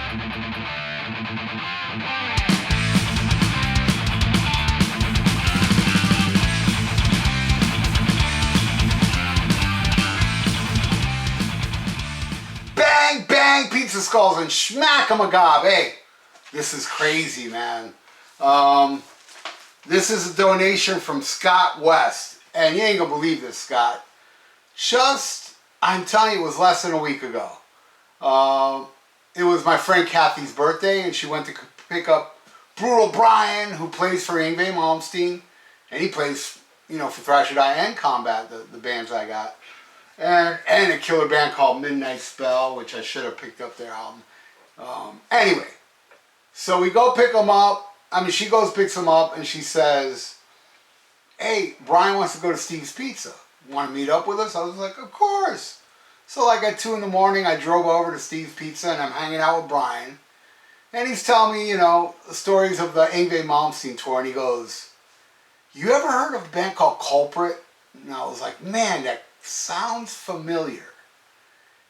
Bang, bang, pizza skulls and SHMACKEMAGOB. Hey, this is crazy, man. This is a donation from Scott West. And you ain't gonna believe this, Scott. I'm telling you, it was less than a week ago. It was my friend Kathy's birthday, and she went to pick up Brutal Brian, who plays for Yngwie Malmsteen. And he plays, you know, for Thrash or Die and Combat, the bands I got. And a killer band called Midnight Spell, which I should have picked up their album. Anyway, so we go pick them up. I mean, she goes, picks them up, and she says, hey, Brian wants to go to Steve's Pizza. Want to meet up with us? I was like, of course. So like at 2 in the morning, I drove over to Steve's Pizza, and I'm hanging out with Brian. And he's telling me, you know, the stories of the Yngwie Malmsteen tour, and he goes, you ever heard of a band called Culprit? And I was like, man, that sounds familiar.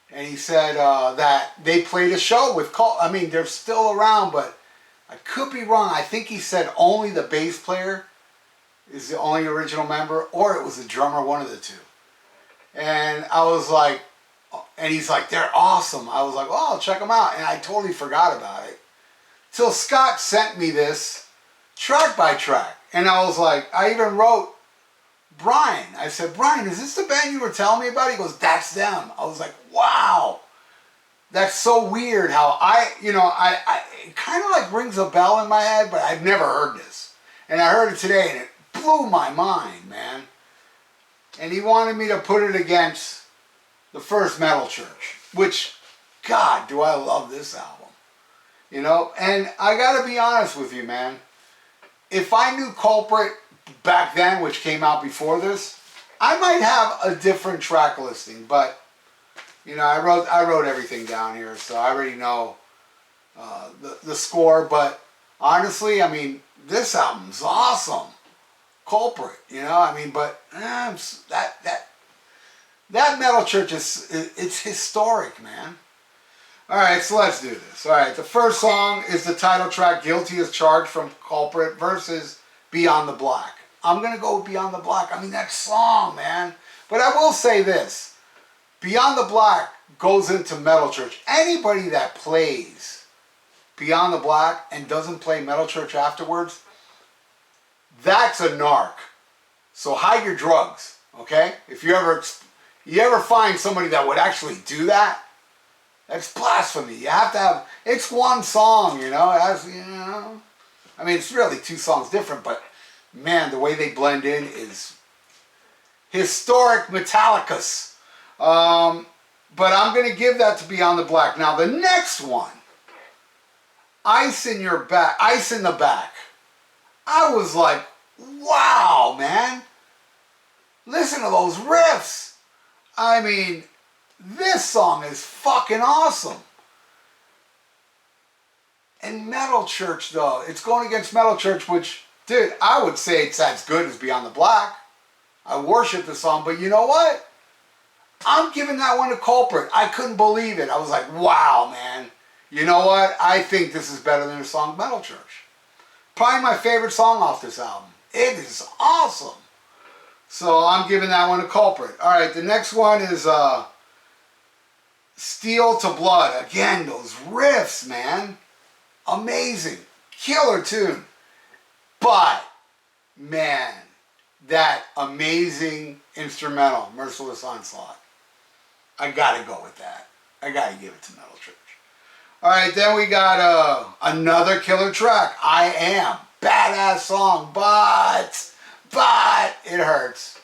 And he said that they played a show with I mean, they're still around, but I could be wrong. I think he said only the bass player is the only original member, or it was the drummer, one of the two. And I was like, and he's like, they're awesome. I was like, oh, I'll check them out. And I totally forgot about it. Till Scott sent me this track by track. And I was like, I even wrote Brian. I said, Brian, is this the band you were telling me about? He goes, that's them. I was like, wow. That's so weird how it kind of like rings a bell in my head, but I've never heard this. And I heard it today, and it blew my mind, man. And he wanted me to put it against the first Metal Church, which, God, do I love this album. You know, and I gotta be honest with you, man. If I knew Culprit back then, which came out before this, I might have a different track listing, but you know, I wrote everything down here, so I already know the score. But honestly, I mean, this album's awesome. Culprit, you know, I mean, but that Metal Church it's historic, man. All right, so let's do this. All right, the first song is the title track, Guilty as Charged from Culprit versus Beyond the Black. I'm going to go with Beyond the Black. I mean, that song, man. But I will say this. Beyond the Black goes into Metal Church. Anybody that plays Beyond the Black and doesn't play Metal Church afterwards, that's a narc. So hide your drugs, okay? If you ever find somebody that would actually do that, that's blasphemy. You have to have, it's one song, you know, it has, you know. I mean, it's really two songs different, but man, the way they blend in is historic Metallicus. But I'm going to give that to Beyond the Black. Now, the next one, Ice in the Back. I was like, wow, man. Listen to those riffs. I mean, this song is fucking awesome. And Metal Church, though, it's going against Metal Church, which, dude, I would say it's as good as Beyond the Black. I worship the song, but you know what? I'm giving that one to Culprit. I couldn't believe it. I was like, wow, man. You know what? I think this is better than the song Metal Church. Probably my favorite song off this album. It is awesome. So I'm giving that one to Culprit. All right, the next one is Steel to Blood. Again, those riffs, man. Amazing. Killer tune. But, man, that amazing instrumental, Merciless Onslaught. I gotta go with that. I gotta give it to Metal Church. All right, then we got another killer track, I Am. Badass song, but it hurts.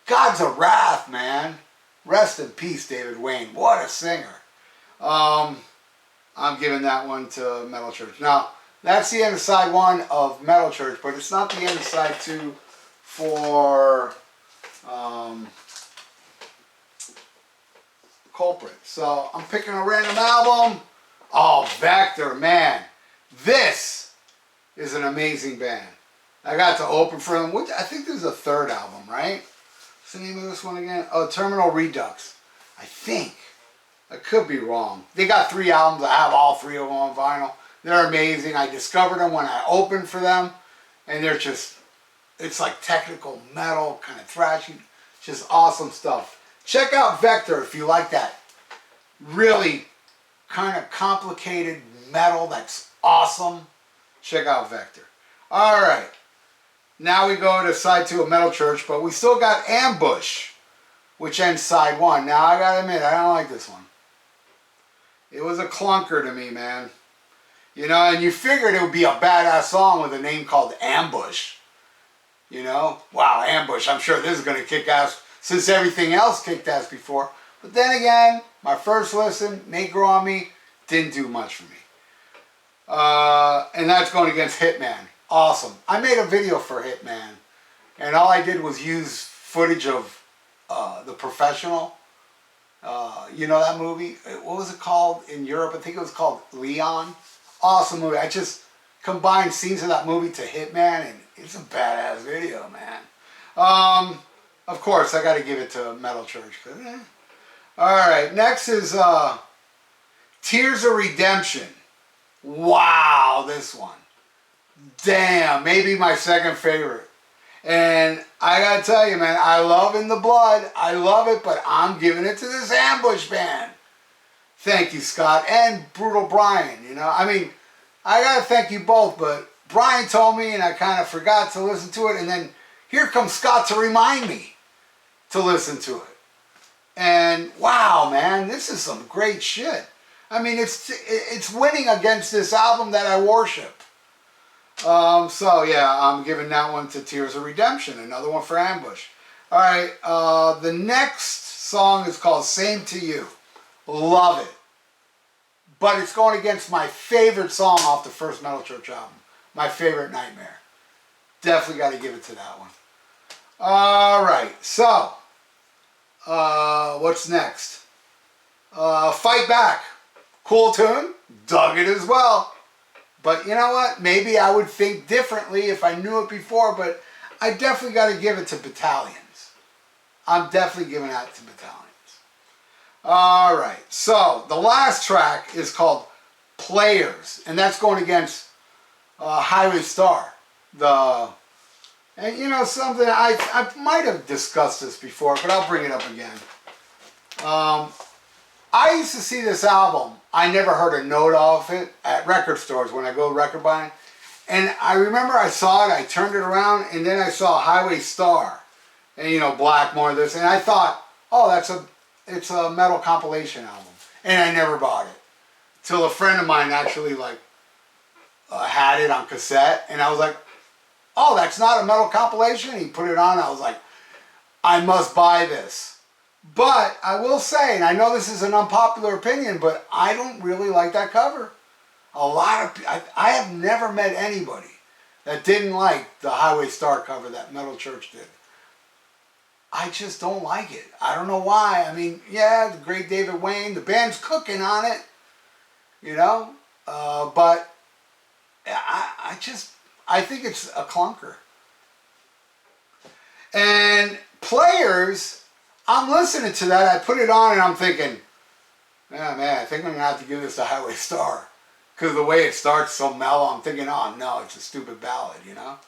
Gods of Wrath, man. Rest in peace, David Wayne. What a singer. I'm giving that one to Metal Church. Now, that's the end of side one of Metal Church, but it's not the end of side two for Culprit. So I'm picking a random album. Oh, Vector, man. This is an amazing band. I got to open for them. I think this is a third album, right? What's the name of this one again? Oh, Terminal Redux. I think. I could be wrong. They got 3 albums. I have all 3 of them on vinyl. They're amazing. I discovered them when I opened for them. And they're just, it's like technical metal, kind of thrashy. Just awesome stuff. Check out Vector if you like that. Really kind of complicated metal that's awesome. Check out Vector. Alright. Now we go to side 2 of Metal Church, but we still got Ambush, which ends side 1. Now I gotta admit, I don't like this one. It was a clunker to me, man. You know, and you figured it would be a badass song with a name called Ambush. You know? Wow, Ambush. I'm sure this is going to kick ass since everything else kicked ass before. But then again, my first listen, May Grow On Me, didn't do much for me. And that's going against Hitman. Awesome. I made a video for Hitman. And all I did was use footage of The Professional. You know that movie? What was it called in Europe? I think it was called Leon. Awesome movie. I just combined scenes of that movie to Hitman, and it's a badass video, man. Of course, I got to give it to Metal Church. Alright, next is Tears of Redemption. Wow, this one. Damn, maybe my second favorite. And I got to tell you, man, I love In the Blood. I love it, but I'm giving it to this Ambush band. Thank you, Scott, and Brutal Brian, you know. I mean, I got to thank you both, but Brian told me and I kind of forgot to listen to it, and then here comes Scott to remind me to listen to it. And wow, man, this is some great shit. I mean, it's winning against this album that I worship. So yeah, I'm giving that one to Tears of Redemption, another one for Ambush. All right, the next song is called Same to You. Love it. But it's going against my favorite song off the first Metal Church album. My favorite, Nightmare. Definitely got to give it to that one. Alright, so what's next? Fight Back. Cool tune. Dug it as well. But you know what? Maybe I would think differently if I knew it before, but I definitely got to give it to Battalions. I'm definitely giving that to Battalions. Alright, so the last track is called Players, and that's going against Highway Star. And you know something, I might have discussed this before, but I'll bring it up again. I used to see this album, I never heard a note of it at record stores when I go record buying. And I remember I saw it, I turned it around, and then I saw Highway Star. And you know, Blackmore, this, and I thought, oh, it's a metal compilation album. And I never bought it. Till a friend of mine actually had it on cassette, and I was like, oh, that's not a metal compilation? He put it on, I was like, I must buy this. But I will say, and I know this is an unpopular opinion, but I don't really like that cover. I have never met anybody that didn't like the Highway Star cover that Metal Church did. I just don't like it. I don't know why. I mean, yeah, the great David Wayne, the band's cooking on it, you know, but I think it's a clunker. And Players, I'm listening to that, I put it on and I'm thinking, yeah, man, I think I'm going to have to give this a Highway Star. Because the way it starts so mellow, I'm thinking, oh no, it's a stupid ballad, you know.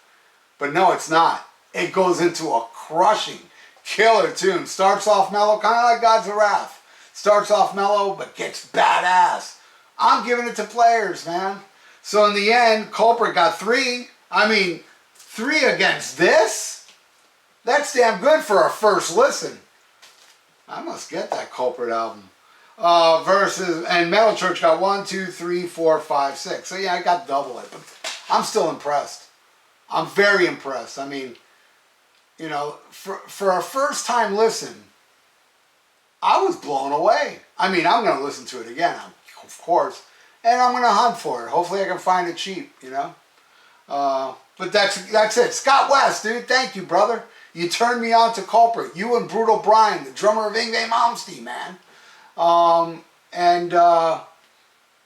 But no, it's not. It goes into a crushing, killer tune. Starts off mellow, kind of like Gods of Wrath. Starts off mellow, but gets badass. I'm giving it to Players, man. So in the end, Culprit got 3. I mean, 3 against this? That's damn good for a first listen. I must get that Culprit album. And Metal Church got 1, 2, 3, 4, 5, 6. So yeah, I got double it, but I'm still impressed. I'm very impressed. I mean, you know, for a first time listen, I was blown away. I mean, I'm going to listen to it again, of course, and I'm going to hunt for it. Hopefully I can find it cheap, you know. But that's it. Scott West, dude, thank you, brother. You turned me on to Culprit. You and Brutal Brian, the drummer of Yngwie Malmsteen, man.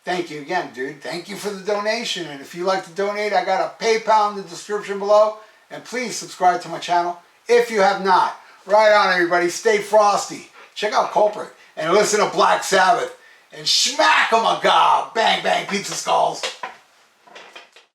Thank you again, dude. Thank you for the donation. And if you like to donate, I got a PayPal in the description below. And please subscribe to my channel if you have not. Right on, everybody. Stay frosty. Check out Culprit. and listen to Black Sabbath and SHMACKEMAGOB, bang bang pizza skulls.